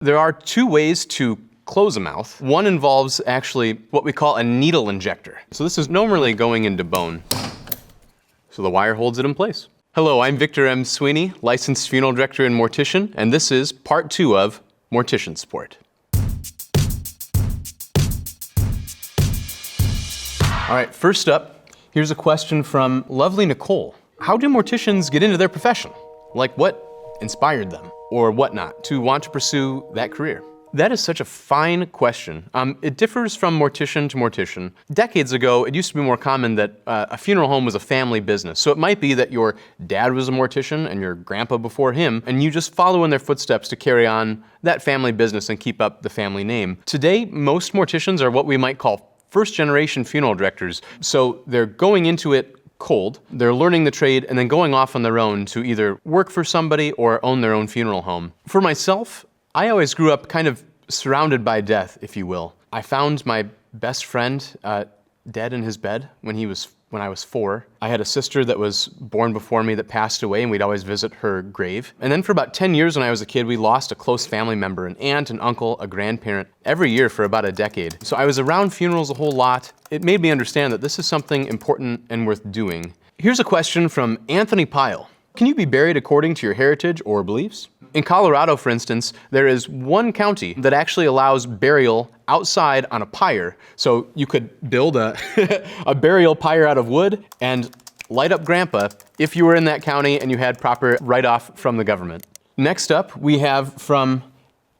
There are two ways to close a mouth. One involves actually what we call a needle injector. So this is normally going into bone. So the wire holds it in place. Hello, I'm Victor M. Sweeney, licensed funeral director and mortician, and this is part 2 of Mortician Support. All right, first up, here's a question from lovely Nicole. How do morticians get into their profession? Like, what inspired them or whatnot to want to pursue that career? That is such a fine question. It differs from mortician to mortician. Decades ago, it used to be more common that a funeral home was a family business. So it might be that your dad was a mortician and your grandpa before him, and you just follow in their footsteps to carry on that family business and keep up the family name. Today, most morticians are what we might call first-generation funeral directors. So they're going into it cold, they're learning the trade, and then going off on their own to either work for somebody or own their own funeral home. For myself, I always grew up kind of surrounded by death, if you will. I found my best friend dead in his bed when I was 4. I had a sister that was born before me that passed away, and we'd always visit her grave. And then for about 10 years when I was a kid, we lost a close family member, an aunt, an uncle, a grandparent, every year for about a decade. So I was around funerals a whole lot. It made me understand that this is something important and worth doing. Here's a question from Anthony Pyle. Can you be buried according to your heritage or beliefs? In Colorado, for instance, there is one county that actually allows burial outside on a pyre. So you could build a burial pyre out of wood and light up Grandpa if you were in that county and you had proper write-off from the government. Next up, we have from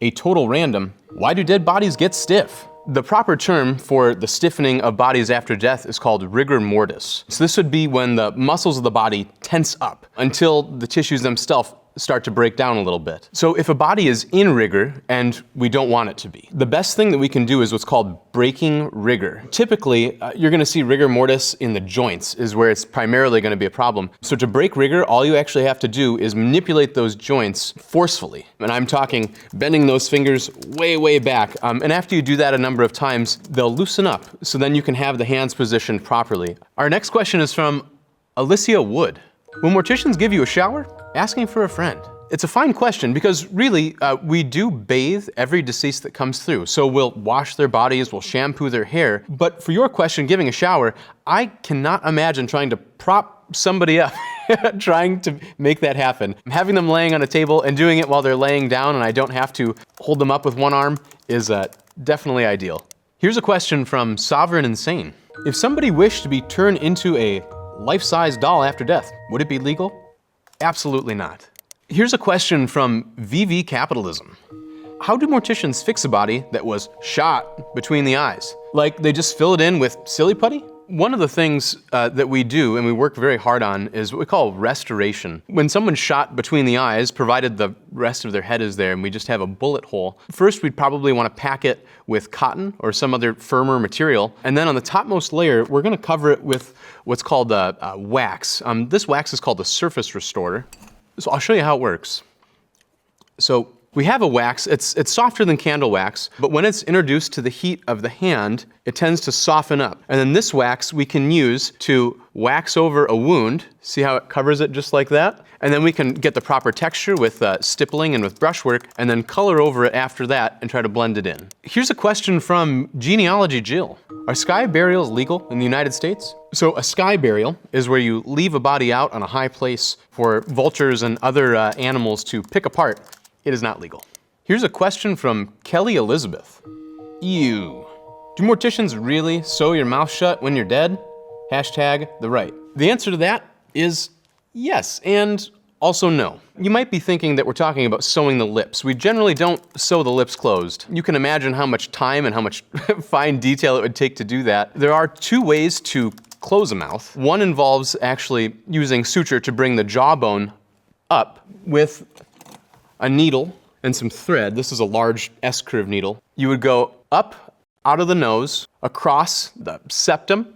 a total random, why do dead bodies get stiff? The proper term for the stiffening of bodies after death is called rigor mortis. So this would be when the muscles of the body tense up until the tissues themselves start to break down a little bit. So if a body is in rigor, and we don't want it to be, the best thing that we can do is what's called breaking rigor. Typically, you're gonna see rigor mortis in the joints is where it's primarily gonna be a problem. So to break rigor, all you actually have to do is manipulate those joints forcefully. And I'm talking bending those fingers way, way back. And after you do that a number of times, they'll loosen up. So then you can have the hands positioned properly. Our next question is from Alicia Wood. When morticians give you a shower, asking for a friend. It's a fine question because really, we do bathe every deceased that comes through. So we'll wash their bodies, we'll shampoo their hair. But for your question, giving a shower, I cannot imagine trying to prop somebody up, trying to make that happen. Having them laying on a table and doing it while they're laying down and I don't have to hold them up with one arm is definitely ideal. Here's a question from Sovereign Insane. If somebody wished to be turned into a life-size doll after death, would it be legal? Absolutely not. Here's a question from VV Capitalism. How do morticians fix a body that was shot between the eyes? Like they just fill it in with silly putty? One of the things that we do and we work very hard on is what we call restoration. When someone's shot between the eyes, provided the rest of their head is there and we just have a bullet hole, first we'd probably want to pack it with cotton or some other firmer material. And then on the topmost layer, we're going to cover it with what's called wax. This wax is called the surface restorer. So I'll show you how it works. So we have a wax, it's softer than candle wax, but when it's introduced to the heat of the hand, it tends to soften up. And then this wax we can use to wax over a wound. See how it covers it just like that? And then we can get the proper texture with stippling and with brushwork, and then color over it after that and try to blend it in. Here's a question from Genealogy Jill. Are sky burials legal in the United States? So a sky burial is where you leave a body out on a high place for vultures and other animals to pick apart. It is not legal. Here's a question from Kelly Elizabeth. Ew. Do morticians really sew your mouth shut when you're dead? Hashtag the right. The answer to that is yes, and also no. You might be thinking that we're talking about sewing the lips. We generally don't sew the lips closed. You can imagine how much time and how much fine detail it would take to do that. There are two ways to close a mouth. One involves actually using suture to bring the jawbone up with a needle and some thread. This is a large S-curve needle. You would go up out of the nose, across the septum,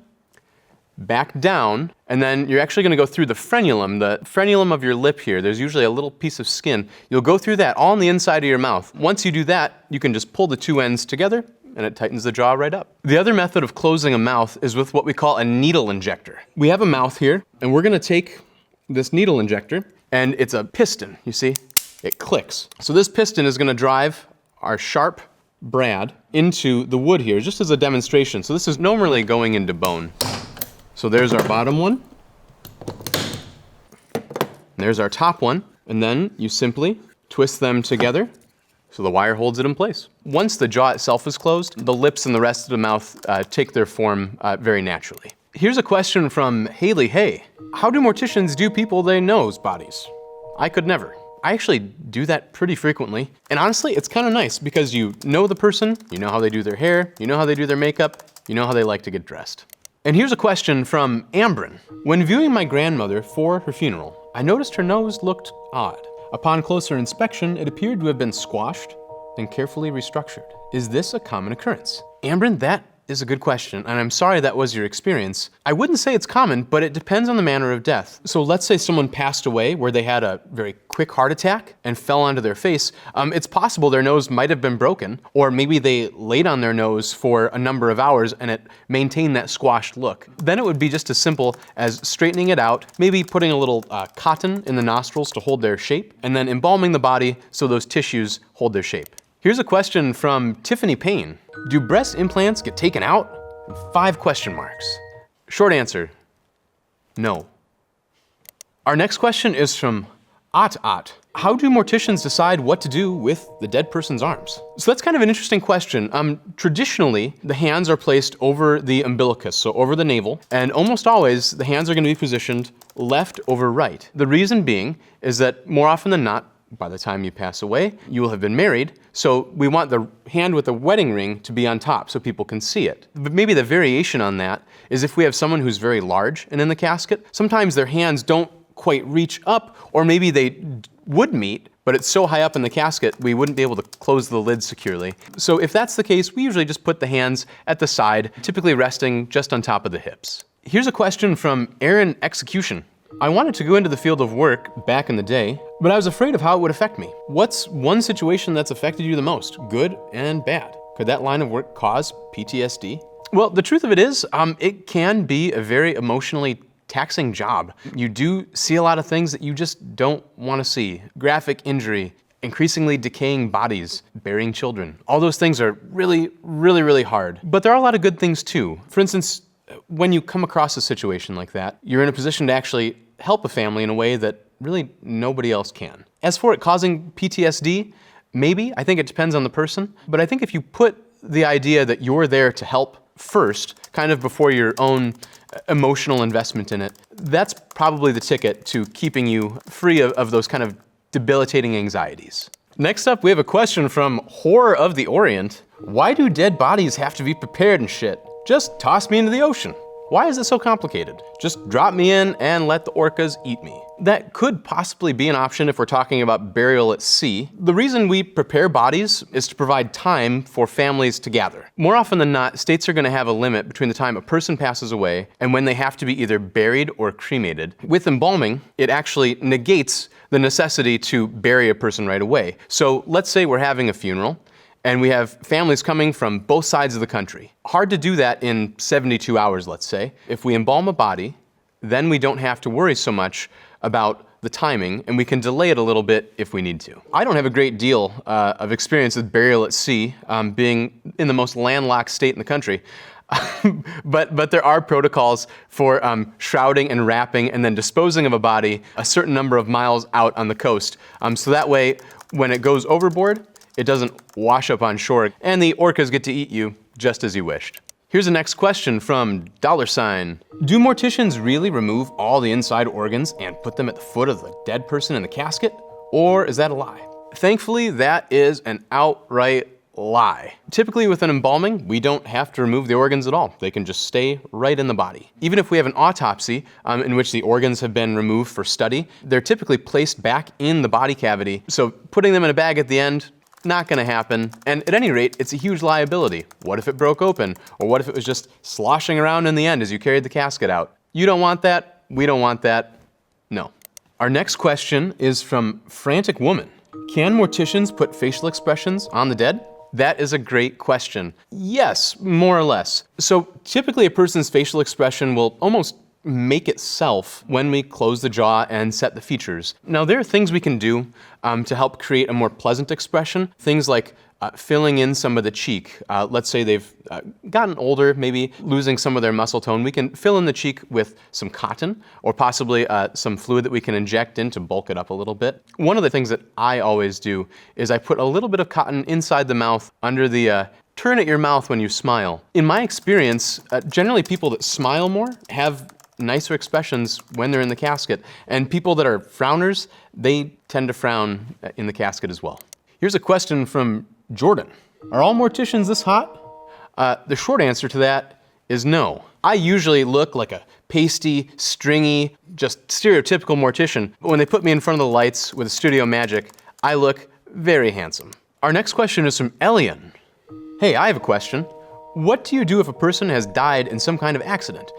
back down, and then you're actually gonna go through the frenulum of your lip here. There's usually a little piece of skin. You'll go through that all on the inside of your mouth. Once you do that, you can just pull the two ends together and it tightens the jaw right up. The other method of closing a mouth is with what we call a needle injector. We have a mouth here, and we're gonna take this needle injector, and it's a piston, you see? It clicks. So this piston is gonna drive our sharp brad into the wood here, just as a demonstration. So this is normally going into bone. So there's our bottom one. There's our top one. And then you simply twist them together so the wire holds it in place. Once the jaw itself is closed, the lips and the rest of the mouth take their form very naturally. Here's a question from Haley Hay. How do morticians do people they know's bodies? I could never. I actually do that pretty frequently. And honestly, it's kind of nice because you know the person, you know how they do their hair, you know how they do their makeup, you know how they like to get dressed. And here's a question from Ambrin. When viewing my grandmother for her funeral, I noticed her nose looked odd. Upon closer inspection, it appeared to have been squashed and carefully restructured. Is this a common occurrence? Ambrin, that is a good question, and I'm sorry that was your experience. I wouldn't say it's common, but it depends on the manner of death. So let's say someone passed away where they had a very quick heart attack and fell onto their face. It's possible their nose might have been broken, or maybe they laid on their nose for a number of hours and it maintained that squashed look. Then it would be just as simple as straightening it out, maybe putting a little cotton in the nostrils to hold their shape, and then embalming the body so those tissues hold their shape. Here's a question from Tiffany Payne. Do breast implants get taken out? 5 question marks. Short answer, no. Our next question is from At. How do morticians decide what to do with the dead person's arms? So that's kind of an interesting question. Traditionally, the hands are placed over the umbilicus, so over the navel, and almost always the hands are going to be positioned left over right. The reason being is that more often than not, by the time you pass away, you will have been married, so we want the hand with the wedding ring to be on top so people can see it. But maybe the variation on that is if we have someone who's very large and in the casket, sometimes their hands don't quite reach up, or maybe they would meet, but it's so high up in the casket we wouldn't be able to close the lid securely. So if that's the case, we usually just put the hands at the side, typically resting just on top of the hips. Here's a question from Aaron Execution. I wanted to go into the field of work back in the day, but I was afraid of how it would affect me. What's one situation that's affected you the most, good and bad? Could that line of work cause PTSD? Well, the truth of it is, it can be a very emotionally taxing job. You do see a lot of things that you just don't want to see. Graphic injury, increasingly decaying bodies, burying children. All those things are really, really, really hard. But there are a lot of good things too. For instance, when you come across a situation like that, you're in a position to actually help a family in a way that really nobody else can. As for it causing PTSD, maybe. I think it depends on the person. But I think if you put the idea that you're there to help first, kind of before your own emotional investment in it, that's probably the ticket to keeping you free of those kind of debilitating anxieties. Next up, we have a question from Horror of the Orient. Why do dead bodies have to be prepared and shit? Just toss me into the ocean. Why is it so complicated? Just drop me in and let the orcas eat me. That could possibly be an option if we're talking about burial at sea. The reason we prepare bodies is to provide time for families to gather. More often than not, states are going to have a limit between the time a person passes away and when they have to be either buried or cremated. With embalming, it actually negates the necessity to bury a person right away. So let's say we're having a funeral and we have families coming from both sides of the country. Hard to do that in 72 hours, let's say. If we embalm a body, then we don't have to worry so much about the timing, and we can delay it a little bit if we need to. I don't have a great deal of experience with burial at sea, being in the most landlocked state in the country. But there are protocols for shrouding and wrapping and then disposing of a body a certain number of miles out on the coast. So that way, when it goes overboard, it doesn't wash up on shore, and the orcas get to eat you just as you wished. Here's the next question from $. Do morticians really remove all the inside organs and put them at the foot of the dead person in the casket? Or is that a lie? Thankfully, that is an outright lie. Typically with an embalming, we don't have to remove the organs at all. They can just stay right in the body. Even if we have an autopsy in which the organs have been removed for study, they're typically placed back in the body cavity. So putting them in a bag at the end, not going to happen. And at any rate, it's a huge liability. What if it broke open? Or what if it was just sloshing around in the end as you carried the casket out? You don't want that. We don't want that. No. Our next question is from Frantic Woman. Can morticians put facial expressions on the dead? That is a great question. Yes, more or less. So typically a person's facial expression will almost make itself when we close the jaw and set the features. Now, there are things we can do to help create a more pleasant expression. Things like filling in some of the cheek. Let's say they've gotten older, maybe losing some of their muscle tone. We can fill in the cheek with some cotton or possibly some fluid that we can inject in to bulk it up a little bit. One of the things that I always do is I put a little bit of cotton inside the mouth under the turn at your mouth when you smile. In my experience, generally people that smile more have nicer expressions when they're in the casket, and people that are frowners, they tend to frown in the casket as well. Here's a question from Jordan. Are all morticians this hot? The short answer to that is no. I usually look like a pasty, stringy, just stereotypical mortician, but when they put me in front of the lights with studio magic, I look very handsome. Our next question is from Elian. Hey, I have a question. What do you do if a person has died in some kind of accident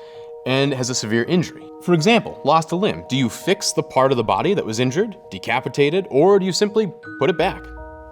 and has a severe injury? For example, lost a limb. Do you fix the part of the body that was injured, decapitated, or do you simply put it back?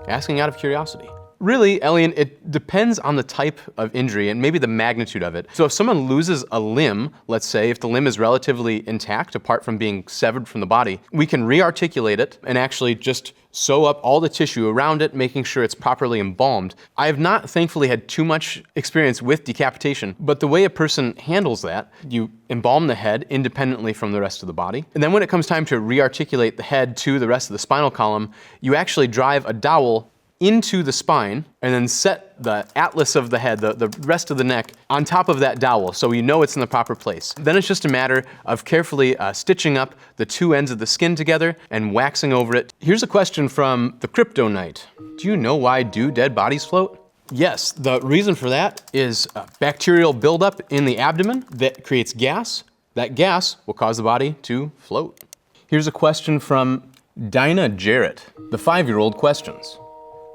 Asking out of curiosity. Really, Elian, it depends on the type of injury and maybe the magnitude of it. So if someone loses a limb, let's say, if the limb is relatively intact apart from being severed from the body, we can re-articulate it and actually just sew up all the tissue around it, making sure it's properly embalmed. I have not, thankfully, had too much experience with decapitation, but the way a person handles that, you embalm the head independently from the rest of the body. And then when it comes time to re-articulate the head to the rest of the spinal column, you actually drive a dowel into the spine and then set the atlas of the head, the rest of the neck, on top of that dowel so you know it's in the proper place. Then it's just a matter of carefully stitching up the two ends of the skin together and waxing over it. Here's a question from the Crypto Knight. Do you know why do dead bodies float? Yes, the reason for that is bacterial buildup in the abdomen that creates gas. That gas will cause the body to float. Here's a question from Dinah Jarrett. The 5-year-old questions.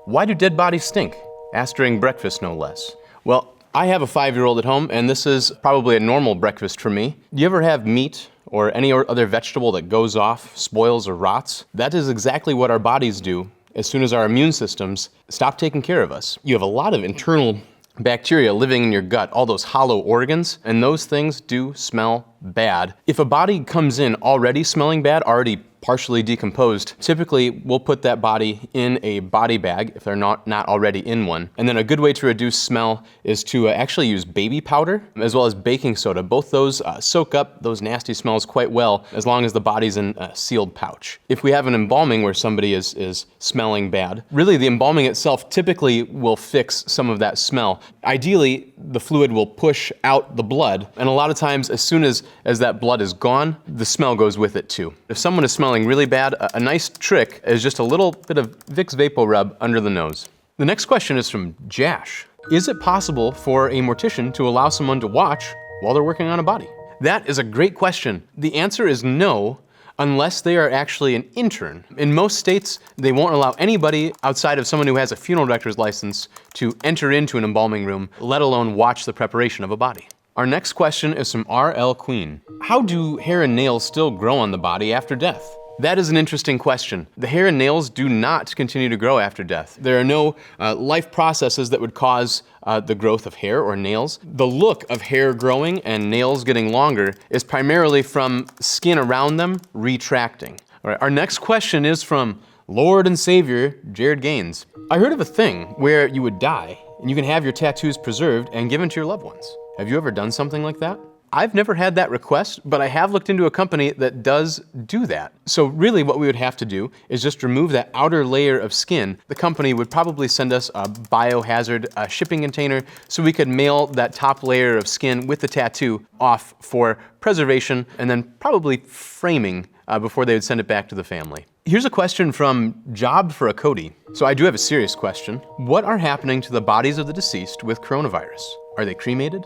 Why do dead bodies stink? Asked during breakfast, no less. Well, I have a 5-year-old at home, and this is probably a normal breakfast for me. Do you ever have meat or any other vegetable that goes off, spoils, or rots? That is exactly what our bodies do as soon as our immune systems stop taking care of us. You have a lot of internal bacteria living in your gut, all those hollow organs, and those things do smell bad. If a body comes in already smelling bad, already partially decomposed, typically we'll put that body in a body bag if they're not already in one. And then a good way to reduce smell is to actually use baby powder as well as baking soda. Both those soak up those nasty smells quite well as long as the body's in a sealed pouch. If we have an embalming where somebody is smelling bad, really the embalming itself typically will fix some of that smell. Ideally, the fluid will push out the blood, and a lot of times as soon as that blood is gone, the smell goes with it too. If someone is smelling really bad, a nice trick is just a little bit of Vicks VapoRub under the nose. The next question is from Jash. Is it possible for a mortician to allow someone to watch while they're working on a body? That is a great question. The answer is no, unless they are actually an intern. In most states, they won't allow anybody outside of someone who has a funeral director's license to enter into an embalming room, let alone watch the preparation of a body. Our next question is from R.L. Queen. How do hair and nails still grow on the body after death? That is an interesting question. The hair and nails do not continue to grow after death. There are no life processes that would cause the growth of hair or nails. The look of hair growing and nails getting longer is primarily from skin around them retracting. All right, our next question is from Lord and Savior Jared Gaines. I heard of a thing where you would die and you can have your tattoos preserved and given to your loved ones. Have you ever done something like that? I've never had that request, but I have looked into a company that does do that. So really what we would have to do is just remove that outer layer of skin. The company would probably send us a biohazard shipping container so we could mail that top layer of skin with the tattoo off for preservation and then probably framing before they would send it back to the family. Here's a question from Job for a Cody. So I do have a serious question. What are happening to the bodies of the deceased with coronavirus? Are they cremated?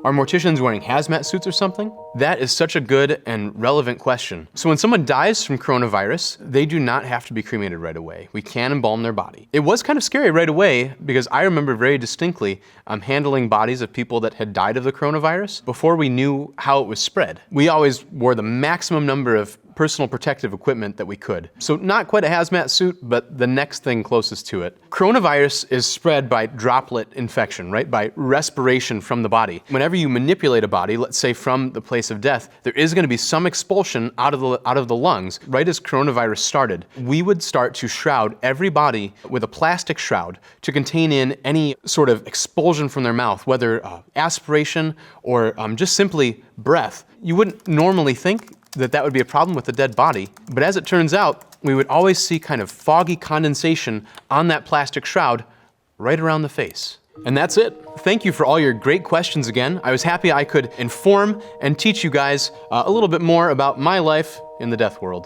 Are morticians wearing hazmat suits or something? That is such a good and relevant question. So when someone dies from coronavirus, they do not have to be cremated right away. We can embalm their body. It was kind of scary right away because I remember very distinctly handling bodies of people that had died of the coronavirus before we knew how it was spread. We always wore the maximum number of personal protective equipment that we could. So not quite a hazmat suit, but the next thing closest to it. Coronavirus is spread by droplet infection, right? By respiration from the body. Whenever whenever you manipulate a body, let's say from the place of death, there is going to be some expulsion out of the lungs. Right as coronavirus started, we would start to shroud every body with a plastic shroud to contain in any sort of expulsion from their mouth, whether aspiration or just simply breath. You wouldn't normally think that would be a problem with a dead body, but as it turns out, we would always see kind of foggy condensation on that plastic shroud right around the face. And that's it. Thank you for all your great questions again. I was happy I could inform and teach you guys a little bit more about my life in the death world.